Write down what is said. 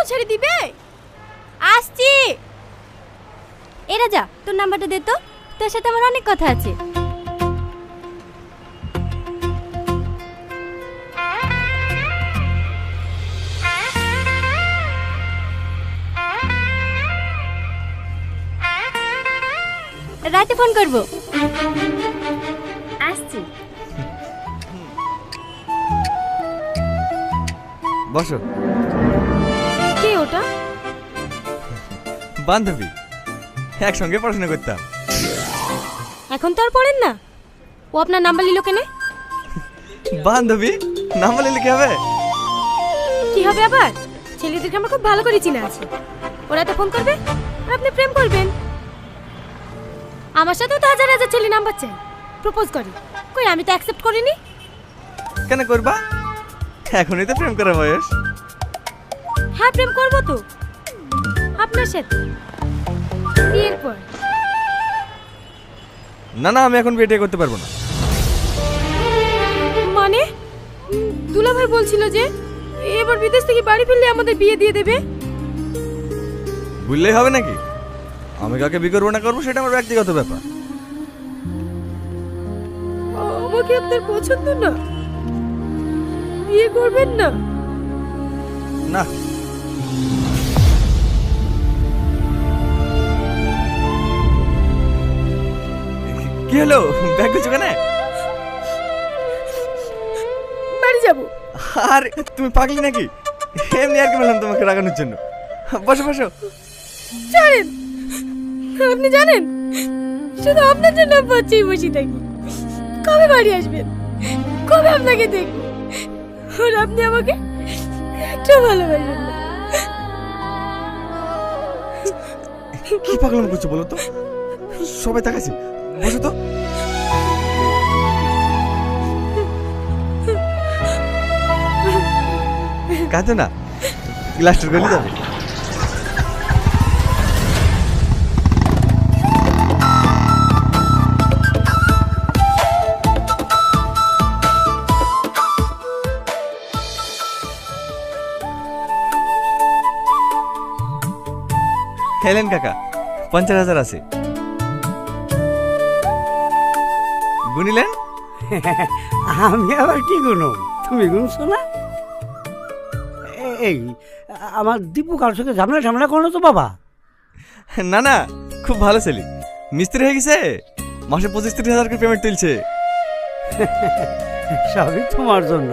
এখন ছেড়ে দিবে? আসছি। এ রাজা, তোর নাম্বারটা দে তো, তোর সাথে আমার অনেক কথা আছে। রাতে ফোন করব। আসছি। বসো। কে ওটা? বান্ধবী, একসঙ্গে পড়াশোনা করতাম। এখন তো আর পড়েন না। ও আপনার নাম্বার নিল কেন? বান্ধবী নাম্বার নিলে কি হবে? কি হবে আবার? ছেলেদেরকে আমার খুব ভালো করে চিনা আছে। ওরা তো ফোন করবে আর আপনি প্রেম করবেন। আমার সাথেও তো হাজার হাজার ছেলে নাম্বার চাই, প্রপোজ করে। কই, আমি তো অ্যাকসেপ্ট করিনি। কেন করবা? এখনই তো প্রেম করার বয়স। হ্যাঁ, প্রেম করবো তো আপনার সাথে, বিয়ের পর। না না, আমি এখন বিয়ে করতে পারবো না। মানে দুলাভাই বলছিল যে এবার বিদেশ থেকে বাড়ি ফিরলে আমাদের বিয়ে দিয়ে দেবে। বুঝলেই হবে নাকি? আমি কাকে বিয়ে করবো না করবো সেটা আমার ব্যক্তিগত ব্যাপার। আমাকে আপনার পছন্দ না? বিয়ে করবেন না? না। কি হলো, ব্যাগ কিছু কেন? বাড়ি যাব। আর তুমি পাগলি নাকি? এমনি আর কি বললাম তোমাকে রাগানোর জন্য। বসো বসো। জানেন, আপনি জানেন শুধু আপনার জন্য বাচ্চাই বসে থাকি। কবে বাড়ি আসবেন? কবে আপনাকে দেখব? আর আপনি আমাকে একটু ভালোবাসেন না। কি পাগলাম করছো বলো তো? সবাই তাকাচ্ছে। বসো তো। কাঁদো না, ক্লাসটার গলি যাবে। হেলেন কাকা, 50,000 আছে। গুনিলেন? আমি আবার কি গুনো, তুমি গুনছো না? এই আমার দীপু কারোর সঙ্গে ঝামেলা ঝামেলা করো তো বাবা? না না, খুব ভালো ছেলে, মিস্ত্রি হয়ে গেছে, মাসে 25-30 হাজার করে পেমেন্ট তুলছে। সবই তোমার জন্য।